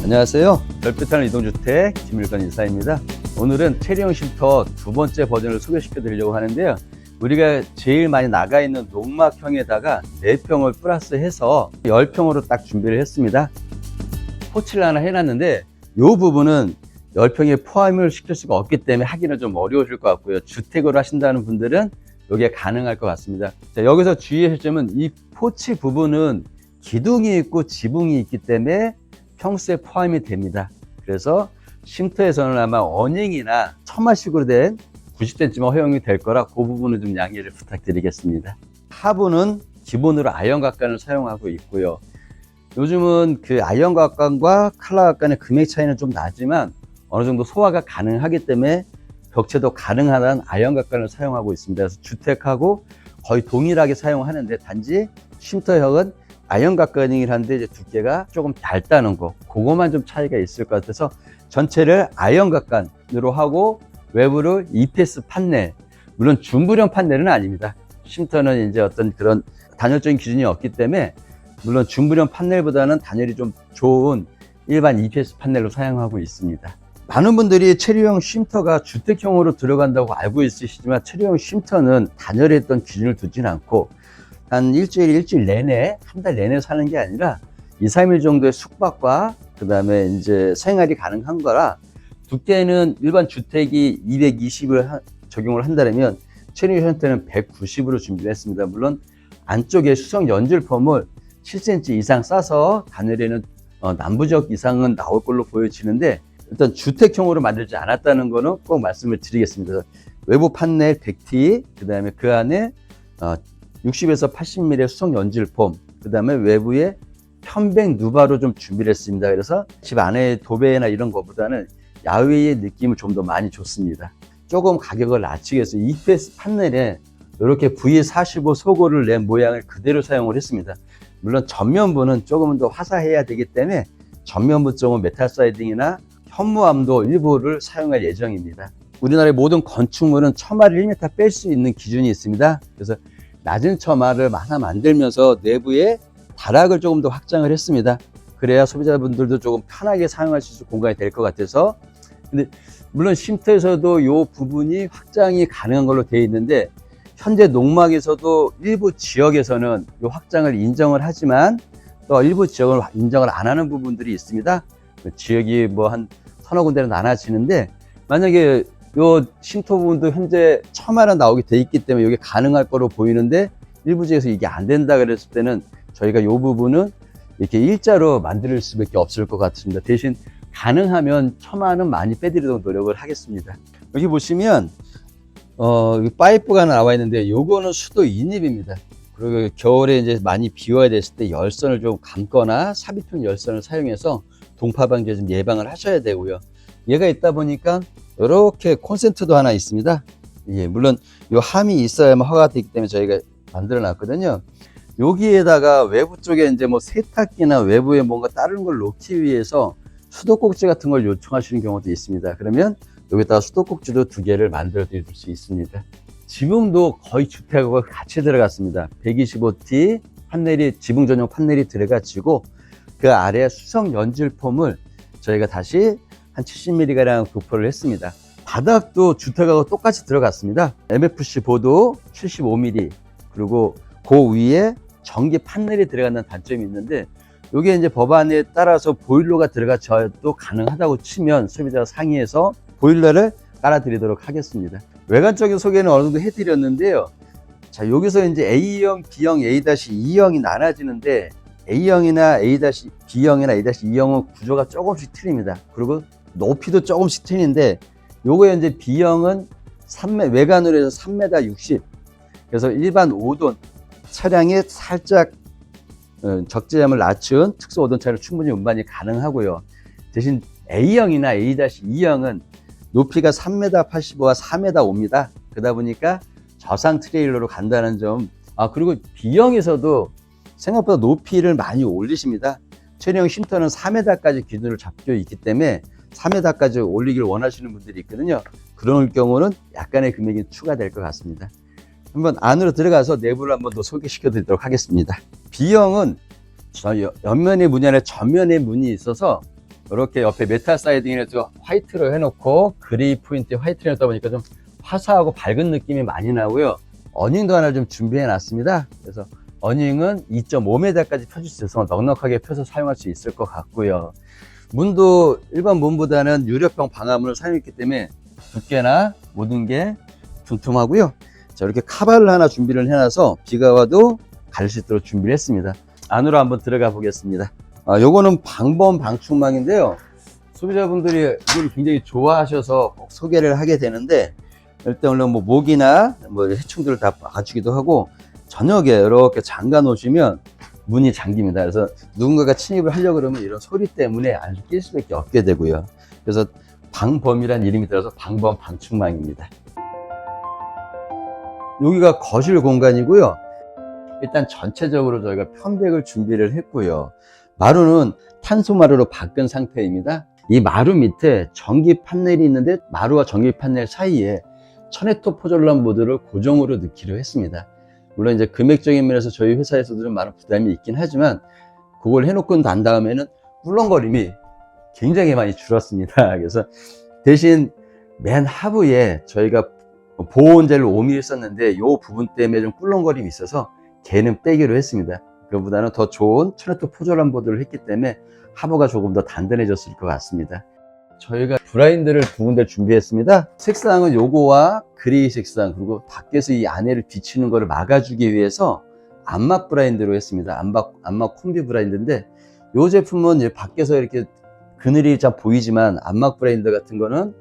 안녕하세요. 별빛하늘 이동주택 김일건 이사입니다. 오늘은 체리형 쉼터 두 번째 버전을 소개시켜 드리려고 하는데요. 우리가 제일 많이 나가 있는 농막형에다가 4평을 플러스해서 10평으로 딱 준비를 했습니다. 포치를 하나 해놨는데 이 부분은 10평에 포함을 시킬 수가 없기 때문에 하기는 좀 어려우실 것 같고요. 주택으로 하신다는 분들은 이게 가능할 것 같습니다. 자, 여기서 주의하실 점은 이 포치 부분은 기둥이 있고 지붕이 있기 때문에 평수에 포함이 됩니다. 그래서 쉼터에서는 아마 어닝이나 처마식으로 된 90cm 허용이 될 거라 그 부분은 좀 양해를 부탁드리겠습니다. 하부는 기본으로 아연각관을 사용하고 있고요. 요즘은 그 아연각관과 칼라각관의 금액 차이는 좀 나지만 어느 정도 소화가 가능하기 때문에 벽체도 가능한 아연각관을 사용하고 있습니다. 그래서 주택하고 거의 동일하게 사용하는데 단지 쉼터형은 아연각관이긴 한데 이제 두께가 조금 얇다는 거, 그거만 좀 차이가 있을 것 같아서 전체를 아연각관으로 하고 외부를 EPS 판넬, 물론 중부령 판넬은 아닙니다. 쉼터는 이제 어떤 그런 단열적인 기준이 없기 때문에 물론 중부령 판넬보다는 단열이 좀 좋은 일반 EPS 판넬로 사용하고 있습니다. 많은 분들이 체리형 쉼터가 주택형으로 들어간다고 알고 있으시지만 체리형 쉼터는 단열에 어떤 기준을 두진 않고 한 일주일 내내, 한 달 내내 사는 게 아니라 2, 3일 정도의 숙박과 그 다음에 이제 생활이 가능한 거라 두께는 일반 주택이 220을 적용을 한다면 체리형 쉼터는 190으로 준비를 했습니다. 물론 안쪽에 수성 연질폼을 7cm 이상 싸서 단열에는 남부적 이상은 나올 걸로 보여지는데 일단 주택형으로 만들지 않았다는 거는 꼭 말씀을 드리겠습니다. 외부 판넬 100T, 그 다음에 그 안에 60에서 80mm 수성 연질폼, 그 다음에 외부에 편백 누바로 좀 준비를 했습니다. 그래서 집 안에 도배나 이런 것보다는 야외의 느낌을 좀 더 많이 줬습니다. 조금 가격을 낮추기 위해서 EPS 판넬에 이렇게 V45 소고를 낸 모양을 그대로 사용을 했습니다. 물론 전면부는 조금 더 화사해야 되기 때문에 전면부 쪽은 메탈 사이딩이나 현무암도 일부를 사용할 예정입니다. 우리나라의 모든 건축물은 처마를 1m 뺄 수 있는 기준이 있습니다. 그래서 낮은 처마를 하나 만들면서 내부에 다락을 조금 더 확장을 했습니다. 그래야 소비자분들도 조금 편하게 사용할 수 있는 공간이 될 것 같아서. 근데 물론 쉼터에서도 이 부분이 확장이 가능한 걸로 되어 있는데 현재 농막에서도 일부 지역에서는 이 확장을 인정을 하지만 또 일부 지역을 인정을 안 하는 부분들이 있습니다. 그 지역이 뭐 한 서너 군데로 나눠지는데 만약에 요 쉼터 부분도 현재 처마로 나오게 돼 있기 때문에 이게 가능할 거로 보이는데 일부 지역에서 이게 안 된다 그랬을 때는 저희가 이 부분은 이렇게 일자로 만들 수밖에 없을 것 같습니다. 대신 가능하면 처마는 많이 빼드리도록 노력을 하겠습니다. 여기 보시면 파이프가 나와 있는데 요거는 수도 인입입니다. 그리고 겨울에 이제 많이 비 와야 됐을 때 열선을 좀 감거나 삽입형 열선을 사용해서 동파 방지에 좀 예방을 하셔야 되고요. 얘가 있다 보니까 이렇게 콘센트도 하나 있습니다. 예, 물론 요 함이 있어야만 허가가 되기 때문에 저희가 만들어 놨거든요. 여기에다가 외부 쪽에 이제 뭐 세탁기나 외부에 뭔가 다른 걸 놓기 위해서 수도꼭지 같은 걸 요청하시는 경우도 있습니다. 그러면 여기다가 수도꼭지도 2개를 만들어 드릴 수 있습니다. 지붕도 거의 주택하고 같이 들어갔습니다. 125T 판넬이, 지붕 전용 판넬이 들어가지고 그 아래 수성 연질폼을 저희가 다시 한 70mm가량 도포를 했습니다. 바닥도 주택하고 똑같이 들어갔습니다. MFC 보도 75mm, 그리고 그 위에 전기 판넬이 들어간다는 단점이 있는데 이게 이제 법안에 따라서 보일러가 들어가도 가능하다고 치면 소비자가 상의해서 보일러를 깔아드리도록 하겠습니다. 외관적인 소개는 어느 정도 해드렸는데요. 자, 여기서 이제 A형, B형, A-2형이 나눠지는데 A형이나 B형이나 A-2형은 구조가 조금씩 틀립니다. 그리고 높이도 조금씩 틀린데 요거 이제 B형은 3m, 외관으로 해서 3m 60. 그래서 일반 5돈 차량에 살짝 적재함을 낮춘 특수 5돈 차를 충분히 운반이 가능하고요. 대신 A형이나 A-2형은 높이가 3m 85와 4m 5입니다. 그러다 보니까 저상 트레일러로 간다는 점. 그리고 B형에서도 생각보다 높이를 많이 올리십니다. 체리형 쉼터는 4m까지 기준을 잡혀 있기 때문에 3m까지 올리기를 원하시는 분들이 있거든요. 그런 경우는 약간의 금액이 추가될 것 같습니다. 한번 안으로 들어가서 내부를 한번 더 소개시켜 드리도록 하겠습니다. B형은 옆면의 문이 아니라 전면의 문이 있어서 이렇게 옆에 메탈 사이딩을 좀 화이트로 해놓고 그레이 포인트 화이트를 해놓다 보니까 좀 화사하고 밝은 느낌이 많이 나고요. 어닝도 하나 좀 준비해 놨습니다. 그래서 어닝은 2.5m까지 펴줄 수 있어서 넉넉하게 펴서 사용할 수 있을 것 같고요. 문도 일반 문보다는 유리병 방화문을 사용했기 때문에 두께나 모든 게 tumtum하고요. 자, 이렇게 카바를 하나 준비를 해놔서 비가 와도 갈 수 있도록 준비를 했습니다. 안으로 한번 들어가 보겠습니다. 요거는 방범 방충망인데요. 소비자분들이 이걸 굉장히 좋아하셔서 꼭 소개를 하게 되는데, 일단 원래 뭐 모기나 뭐 해충들을 다 막아주기도 하고, 저녁에 이렇게 잠가 놓으시면 문이 잠깁니다. 그래서 누군가가 침입을 하려고 그러면 이런 소리 때문에 안에서 낄 수밖에 없게 되고요. 그래서 방범이란 이름이 들어서 방범 방충망입니다. 여기가 거실 공간이고요. 일단 전체적으로 저희가 편백을 준비를 했고요. 마루는 탄소 마루로 바꾼 상태입니다. 이 마루 밑에 전기 판넬이 있는데 마루와 전기 판넬 사이에 천혜토 포졸란 보드를 고정으로 넣기로 했습니다. 물론 이제 금액적인 면에서 저희 회사에서도 좀 많은 부담이 있긴 하지만 그걸 해놓고 난 다음에는 꿀렁거림이 굉장히 많이 줄었습니다. 그래서 대신 맨 하부에 저희가 보온젤을 5mm 썼는데 이 부분 때문에 좀 꿀렁거림이 있어서 걔는 빼기로 했습니다. 그보다는 더 좋은 천혜토 포졸란 보드를 했기 때문에 하부가 조금 더 단단해졌을 것 같습니다. 저희가 블라인드를 두 군데 준비했습니다. 색상은 요거와 그레이 색상, 그리고 밖에서 이 안에를 비치는 거를 막아주기 위해서 암막 블라인드로 했습니다. 암막 콤비 블라인드인데 이 제품은 이제 밖에서 이렇게 그늘이 잘 보이지만 암막 블라인드 같은 거는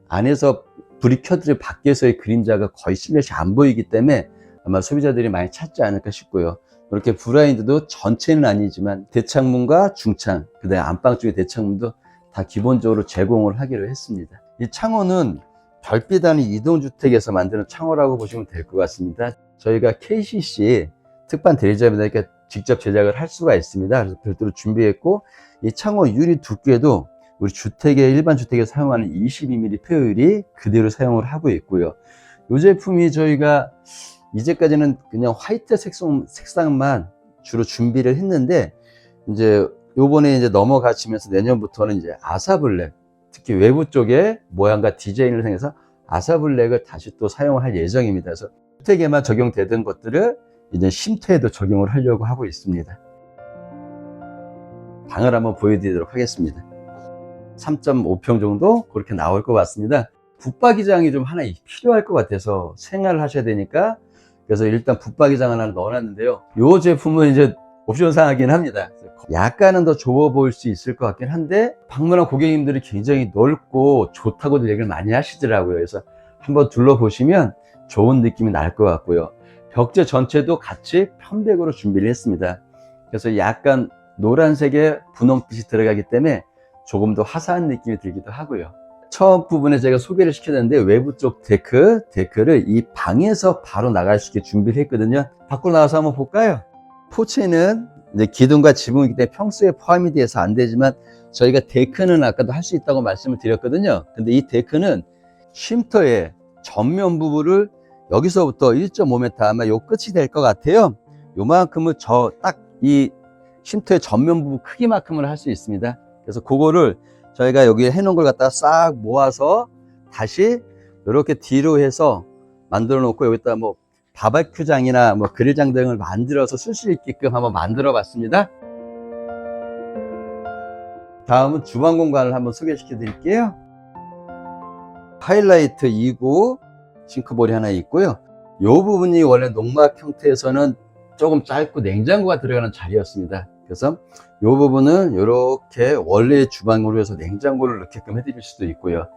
안에서 불이 켜져 밖에서의 그림자가 거의 실내시 안 보이기 때문에 아마 소비자들이 많이 찾지 않을까 싶고요. 이렇게 블라인드도 전체는 아니지만 대창문과 중창, 그다음에 안방 쪽의 대창문도 다 기본적으로 제공을 하기로 했습니다. 이 창호는 별빛 단위 이동주택에서 만드는 창호라고 보시면 될 것 같습니다. 저희가 KCC 특판 대리점에다 이렇게 직접 제작을 할 수가 있습니다. 그래서 별도로 준비했고, 이 창호 유리 두께도 우리 일반 주택에 사용하는 22mm 폐율이 그대로 사용을 하고 있고요. 이 제품이 저희가 이제까지는 그냥 화이트 색상만 주로 준비를 했는데, 이제 요번에 이제 넘어가시면서 내년부터는 이제 아사블랙, 특히 외부 쪽에 모양과 디자인을 생겨서 아사블랙을 다시 또 사용할 예정입니다. 그래서 주택에만 적용되던 것들을 이제 쉼터에도 적용을 하려고 하고 있습니다. 방을 한번 보여드리도록 하겠습니다. 3.5평 정도 그렇게 나올 것 같습니다. 붙박이장이 좀 하나 필요할 것 같아서 생활을 하셔야 되니까, 그래서 일단 붙박이장 하나 넣어놨는데요. 이 제품은 이제 옵션 사항이긴 합니다. 약간은 더 좁아 보일 수 있을 것 같긴 한데, 방문한 고객님들이 굉장히 넓고 좋다고들 얘기를 많이 하시더라고요. 그래서 한번 둘러보시면 좋은 느낌이 날 것 같고요. 벽재 전체도 같이 편백으로 준비를 했습니다. 그래서 약간 노란색의 분홍빛이 들어가기 때문에 조금 더 화사한 느낌이 들기도 하고요. 첫 부분에 제가 소개를 시켰는데 외부 쪽 데크를 이 방에서 바로 나갈 수 있게 준비를 했거든요. 밖으로 나와서 한번 볼까요? 포치는 이제 기둥과 지붕이기 때문에 평소에 포함이 돼서 안 되지만, 저희가 데크는 아까도 할 수 있다고 말씀을 드렸거든요. 근데 이 데크는 쉼터의 전면 부분을 여기서부터 1.5m, 아마 요 끝이 될 것 같아요. 요만큼을 딱 이 쉼터의 전면 부분 크기만큼을 할 수 있습니다. 그래서 그거를 저희가 여기에 해놓은 걸 갖다가 싹 모아서 다시 이렇게 뒤로 해서 만들어 놓고, 여기다 뭐 바베큐장이나 뭐 그릴장 등을 만들어서 쓸 수 있게끔 한번 만들어 봤습니다. 다음은 주방 공간을 한번 소개시켜 드릴게요. 하이라이트 2구 싱크볼이 하나 있고요. 이 부분이 원래 농막 형태에서는 조금 짧고 냉장고가 들어가는 자리였습니다. 그래서 이 부분은 이렇게 원래의 주방으로 해서 냉장고를 넣게끔 해드릴 수도 있고요.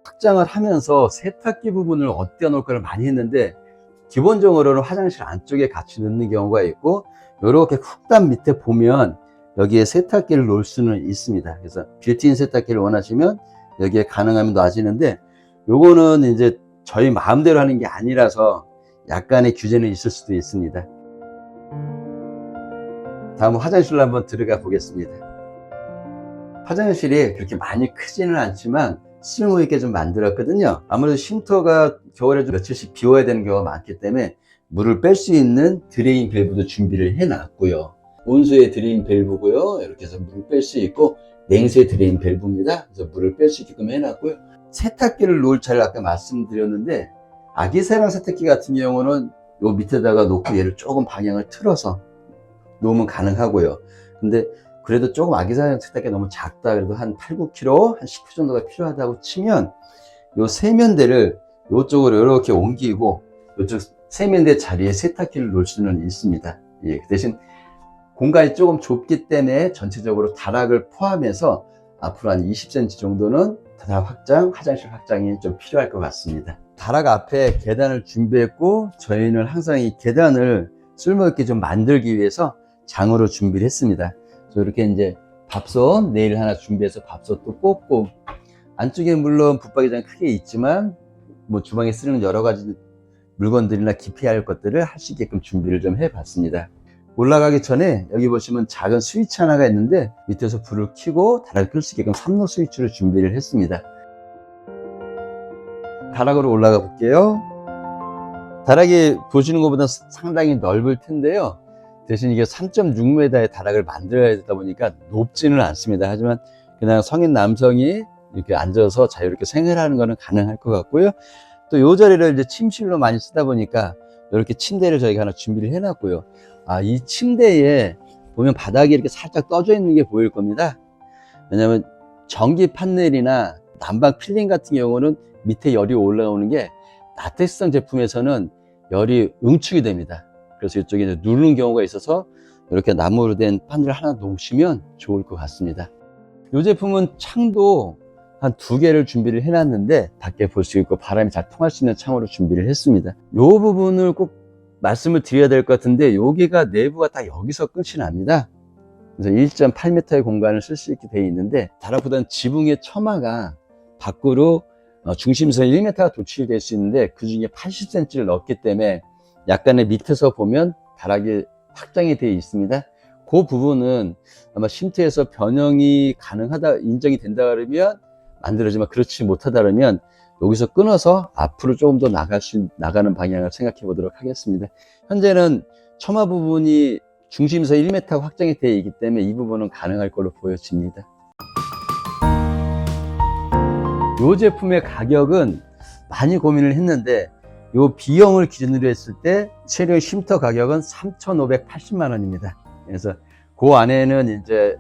확장을 하면서 세탁기 부분을 어디다 놓을까를 많이 했는데, 기본적으로는 화장실 안쪽에 같이 넣는 경우가 있고, 이렇게 쿡단 밑에 보면 여기에 세탁기를 놓을 수는 있습니다. 그래서 빌트인 세탁기를 원하시면 여기에 가능하면 놔지는데, 요거는 이제 저희 마음대로 하는 게 아니라서 약간의 규제는 있을 수도 있습니다. 다음 화장실로 한번 들어가 보겠습니다. 화장실이 그렇게 많이 크지는 않지만 쓸모있게 좀 만들었거든요. 아무래도 쉼터가 겨울에 좀 며칠씩 비워야 되는 경우가 많기 때문에 물을 뺄 수 있는 드레인 밸브도 준비를 해 놨고요. 온수에 드레인 밸브고요. 이렇게 해서 물을 뺄 수 있고, 냉수에 드레인 밸브입니다. 그래서 물을 뺄 수 있게끔 해놨고요. 세탁기를 놓을 차를 아까 말씀드렸는데, 아기사랑 세탁기 같은 경우는 요 밑에다가 놓고 얘를 조금 방향을 틀어서 놓으면 가능하고요. 근데 그래도 조금 아기사랑 세탁기가 너무 작다, 그래도 한 8, 9kg, 한 10kg 정도가 필요하다고 치면 요 세면대를 요쪽으로 이렇게 옮기고 요쪽 세면대 자리에 세탁기를 놓을 수는 있습니다. 예, 그 대신 공간이 조금 좁기 때문에 전체적으로 다락을 포함해서 앞으로 한 20cm 정도는 다락 확장, 화장실 확장이 좀 필요할 것 같습니다. 다락 앞에 계단을 준비했고, 저희는 항상 이 계단을 쓸모있게 좀 만들기 위해서 장으로 준비를 했습니다. 그래서 이렇게 이제 밥솥, 네일 하나 준비해서 밥솥도 꽂고, 안쪽에 물론 붙박이장이 크게 있지만, 뭐 주방에 쓰는 여러 가지 물건들이나 기피해야 할 것들을 할 수 있게끔 준비를 좀 해봤습니다. 올라가기 전에 여기 보시면 작은 스위치 하나가 있는데, 밑에서 불을 켜고 다락을 끌 수 있게끔 3로 스위치를 준비를 했습니다. 다락으로 올라가 볼게요. 다락이 보시는 것보다 상당히 넓을 텐데요. 대신 이게 3.6m의 다락을 만들어야 되다 보니까 높지는 않습니다. 하지만 그냥 성인 남성이 이렇게 앉아서 자유롭게 생활하는 것은 가능할 것 같고요. 또 이 자리를 이제 침실로 많이 쓰다 보니까 이렇게 침대를 저희가 하나 준비를 해놨고요. 이 침대에 보면 바닥이 이렇게 살짝 떠져 있는 게 보일 겁니다. 왜냐면 전기 판넬이나 난방 필링 같은 경우는 밑에 열이 올라오는 게 라텍스성 제품에서는 열이 응축이 됩니다. 그래서 이쪽에 이제 누르는 경우가 있어서 이렇게 나무로 된 판넬을 하나 놓으시면 좋을 것 같습니다. 이 제품은 창도 한 2개를 준비를 해놨는데 밖에 볼 수 있고 바람이 잘 통할 수 있는 창으로 준비를 했습니다. 이 부분을 꼭 말씀을 드려야 될 것 같은데, 여기가 내부가 다 여기서 끝이 납니다. 그래서 1.8m의 공간을 쓸 수 있게 되어 있는데, 다락보다는 지붕의 처마가 밖으로 중심에서 1m가 도출될 수 있는데 그 중에 80cm를 넣었기 때문에 약간의 밑에서 보면 다락이 확장이 되어 있습니다. 그 부분은 아마 쉼터에서 변형이 가능하다, 인정이 된다 그러면 만들어지만, 그렇지 못하다 그러면 여기서 끊어서 앞으로 조금 더 나가는 방향을 생각해 보도록 하겠습니다. 현재는 처마 부분이 중심에서 1m가 확장이 되어 있기 때문에 이 부분은 가능할 걸로 보여집니다. 이 제품의 가격은 많이 고민을 했는데, 이 비용을 기준으로 했을 때 체리형 쉼터 가격은 3,580만 원입니다. 그래서 그 안에는 이제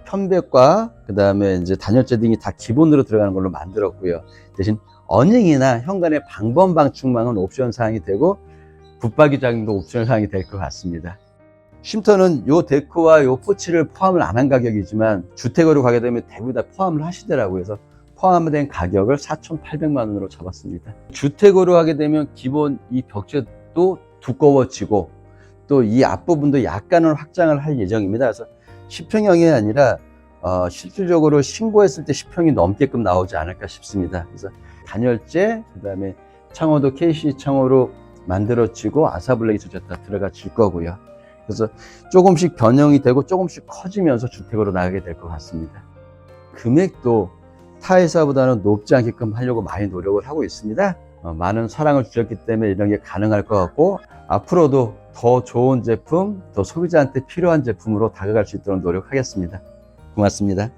편백과 그 다음에 이제 단열재 등이 다 기본으로 들어가는 걸로 만들었고요. 대신 어닝이나 현관의 방범 방충망은 옵션 사항이 되고, 붙박이장도 옵션 사항이 될 것 같습니다. 쉼터는 요 데크와 요 포치를 포함을 안 한 가격이지만 주택으로 가게 되면 대부분 다 포함을 하시더라고요. 그래서 포함된 가격을 4,800만 원으로 잡았습니다. 주택으로 하게 되면 기본 이 벽체도 두꺼워지고, 또 이 앞부분도 약간은 확장을 할 예정입니다. 그래서 10평형이 아니라 실질적으로 신고했을 때 10평이 넘게끔 나오지 않을까 싶습니다. 그래서 단열재, 그 다음에 창호도 KC 창호로 만들어지고 아사블랙이 다 들어가질 거고요. 그래서 조금씩 변형이 되고 조금씩 커지면서 주택으로 나가게 될 것 같습니다. 금액도 타 회사보다는 높지 않게끔 하려고 많이 노력을 하고 있습니다. 많은 사랑을 주셨기 때문에 이런 게 가능할 것 같고, 앞으로도 더 좋은 제품, 더 소비자한테 필요한 제품으로 다가갈 수 있도록 노력하겠습니다. 고맙습니다.